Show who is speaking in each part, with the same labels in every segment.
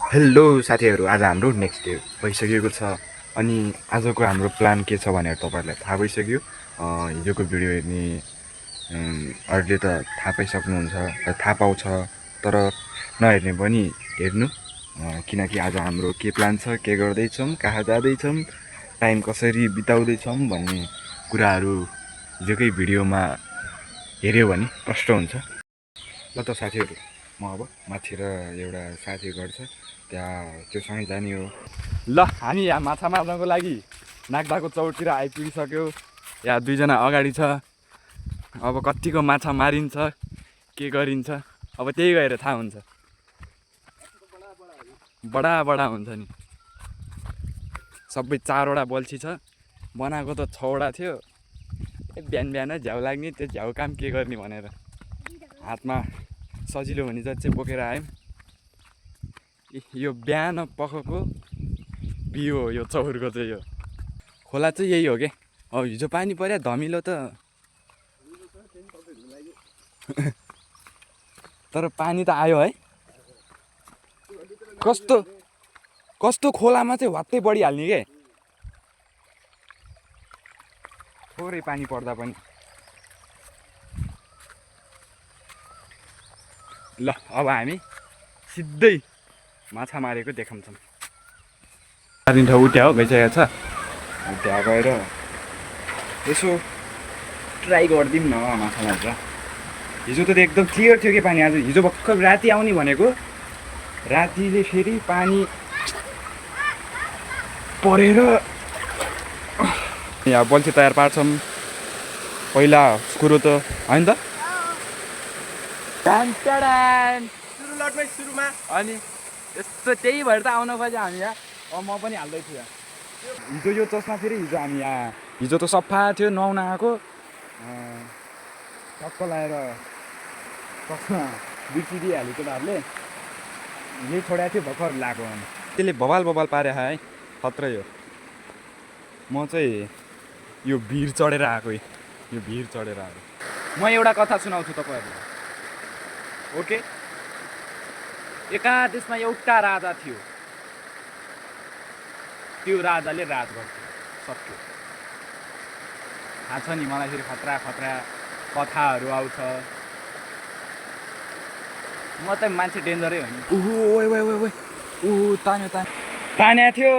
Speaker 1: Hello साथीहरू, आज हाम्रो नेक्स्ट डे भइसकेको छ अनि आजको हाम्रो प्लान के छ भनेर तपाईँहरूलाई थाहा भइसक्यो। हिजोको भिडियो हेर्ने अरूले त थाहा पाइसक्नुहुन्छ र थाहा पाउँछ, तर नहेर्ने पनि हेर्नु, किनकि आज हाम्रो के प्लान छ, के गर्दैछौँ, कहाँ जाँदैछौँ, टाइम कसरी बिताउँदैछौँ भन्ने कुराहरू हिजोकै भिडियोमा हेऱ्यो भने प्रष्ट हुन्छ। ल त साथीहरू, म अब माथि र एउटा साथी गर्छ त्यहाँ त्योसँगै जाने हो। ल हामी यहाँ माछा मार्नको लागि नाग्दाको चौरतिर आइपुगिसक्यो। यहाँ दुईजना अगाडि छ। अब कतिको माछा मारिन्छ, के गरिन्छ, अब त्यही गएर थाहा हुन्छ। बडा बडा हुन्छ नि। सबै 4वटा बल्छी छ, बनाएको त 6वटा थियो। बिहान बिहान झ्याउ लाग्ने, त्यो झ्याउ काम के गर्ने भनेर हातमा सजिलो हुने जति चाहिँ बोकेर आयौँ। यो बिहान पखको बिउ हो यो चौरको चाहिँ। यो खोला चाहिँ यही हो के। अब हिजो पानी पर्यो धमिलो त तर पानी त आयो है। कस्तो कस्तो खोलामा चाहिँ वात्तै बढिहाल्ने के, थोरै पानी पर्दा पनि। ल अब हामी सिधै माछा मारेको देखाउँछौँ। मारिन्छ उठ्या हो गइसकेको छ। त्यहाँ गएर यसो ट्राई गरिदिउँ न माछा मार्छ। हिजो त एकदम क्लियर थियो कि पानी। आज हिजो भर्खर राति आउने भनेको, रातिले फेरि पानी परेर यहाँ बल्छी तयार पार्छौँ। पहिला कुरो त होइन त सुरुमा अनि यस्तो त्यही भएर त आउन खोज्यो हामी यहाँ। अब म पनि हाल्दै थिएँ हिजो यो चस्मा। फेरि हिजो हामी यहाँ, हिजो त सफा थियो, नुहाउन आएको टक्क लगाएर चस्मा बिर्सिदिइहाल्यो केटाहरूले। यही छोडेको थियो भर्खर लगाएको अनि त्यसले बबाल बबाल पारे है। खत्रै हो। म चाहिँ यो भिर चढेर आएको, यो भिर चढेर आएको। म एउटा कथा सुनाउँछु तपाईँहरूलाई, ओके। एका देशमा एउटा राजा थियो। त्यो राजाले राज गर्थ्यो, सक्यो। थाहा छ नि मलाई फेरि खतरा खतरा कथाहरू आउँछ। म त मान्छे डेन्जरै हो नि। तान्यो तान्या थियो,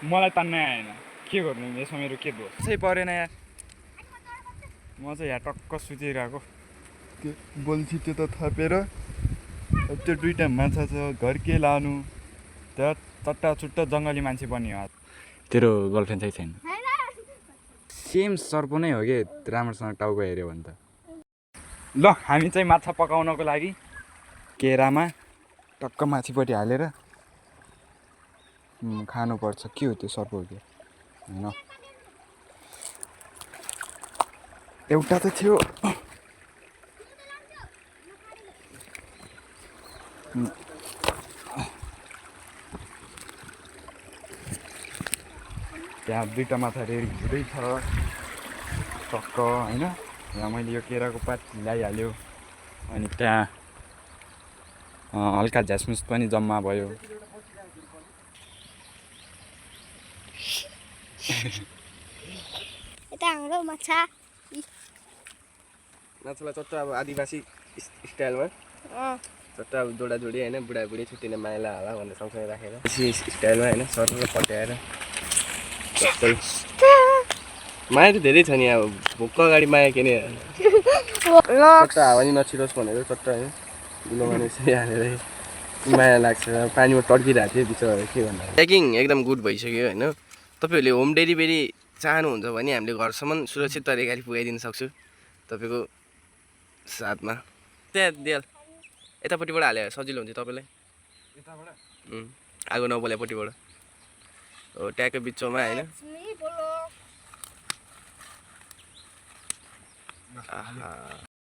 Speaker 1: मलाई तान्नै आएन। के गर्नु, यसमा मेरो के दोष चाहिँ परेन यार। म चाहिँ यहाँ टक्क सुतिरहेको, त्यो बल्छी त्यो त थपेर त्यो दुईवटा माछा छ, घर के लानु, त्यहाँ चट्टा चुट्टा जङ्गली मान्छे बन्यो। तेरो गर्लफ्रेन्ड चाहिँ छैन? सेम सर्पो नै हो कि, राम्रोसँग टाउको हेऱ्यो भने त। ल हामी चाहिँ माछा पकाउनको लागि केरामा टक्क माथिपट्टि हालेर खानुपर्छ। के हो त्यो, सर्पो हो कि होइन? एउटा त थियो। त्यहाँ दुईवटा माछा रेडी हुँदैछ टक्क होइन। यहाँ मैले यो केराको पात ल्याइहाल्यो अनि त्यहाँ हल्का झ्यासमुस पनि जम्मा भयो।
Speaker 2: यता हाम्रो
Speaker 3: माछालाई चट्ट अब आदिवासी स्टाइलमा चट्ट अब जोडाजोडी होइन, बुढाबुढी छुट्टिने माइला होला भनेर सँगसँगै राखेर स्टाइलमा होइन, सर पट्याएर माया त धेरै छ नि। अब भोकको अगाडि माया के नै चट्ट हावा नि नछिरोस् भनेर चट्ट होइन धुलोमा नै यसरी हालेर माया लाग्छ। पानीमा टड्किरहेको थियो बिचरा, के भन्दा प्याकिङ एकदम गुड भइसक्यो होइन। तपाईँहरूले होम डेलिभरी चाहनुहुन्छ भने हामीले घरसम्म सुरक्षित तरिकाले पुगाइदिन सक्छु तपाईँको साथमा। त्यहाँ दियाल यतापट्टिबाट हाल्यो सजिलो हुन्छ तपाईँलाई। आगो नबलेपट्टिबाट हो, ट्यागको बिचमा होइन।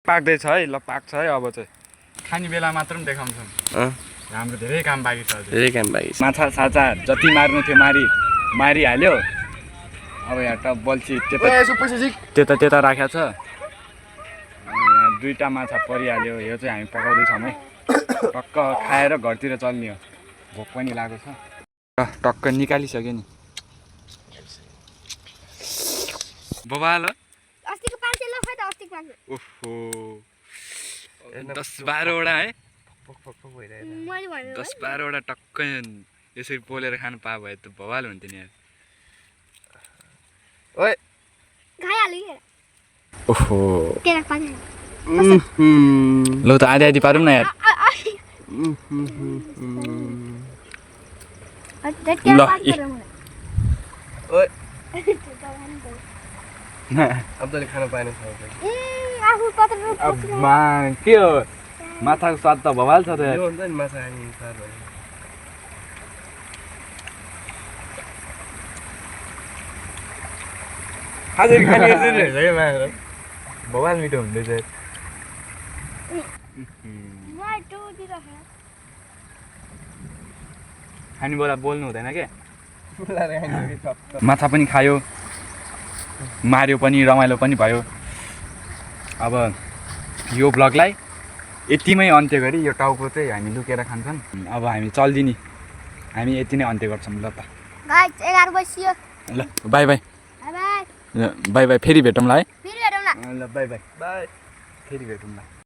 Speaker 1: पाक्दैछ है। ल पाक्छ है। अब चाहिँ खाने बेला मात्र पनि देखाउँछौँ। हाम्रो धेरै काम बाँकी छ,
Speaker 3: धेरै काम बाँकी छ।
Speaker 1: माछा साछा जति मार्नु थियो मारिहाल्यो। अब यहाँ टप बल्छी त्यता राखेको छ। यहाँ दुईवटा माछा परिहाल्यो। यो चाहिँ हामी पकाउँदैछौँ है। टक्क खाएर घरतिर चल्ने हो। भोक पनि लागेको छ टक्क निकालिसक्यो नि बबाल
Speaker 2: अस्तिको 500 ल खै त अस्तिको 500
Speaker 1: ओहो 10-12 वटा है
Speaker 2: मैले भने
Speaker 1: 10-12 वटा टक्क यसरी पोलेर खानु पाए भए त बवाल हुन्थ्यो नि यार
Speaker 3: ओए
Speaker 2: खाइहाल्यो के
Speaker 1: ओहो
Speaker 2: केरा पानी
Speaker 1: लौ त आधी आधी पारौँ न यार ल
Speaker 3: ओए अब तैँले खान पाएन
Speaker 2: आफू पत्र
Speaker 1: के हो माछाको स्वाद त बवाल छ त यार
Speaker 3: यो हुन्छ नि माछा खाने सार भयो
Speaker 1: हजुर खाने यसरी रहेछ क्या माछा बवाल मिठो हुँदैछ खाने बेला बोल्नु हुँदैन क्या माछा पनि खायो मार्यो पनि रमाइलो पनि भयो अब यो ब्लगलाई यतिमै अन्त्य गरी यो टाउको चाहिँ हामी लुकेर खान्छन् अब हामी चल्दिने हामी यति नै अन्त्य गर्छौँ ल त
Speaker 2: गाइस 11 बजियो
Speaker 1: ल by by
Speaker 2: bye bye
Speaker 1: by by फेरि भेटौँला है
Speaker 2: फेरि भेटौँला
Speaker 1: ल बाई बाई बाई फेरि भेटौँला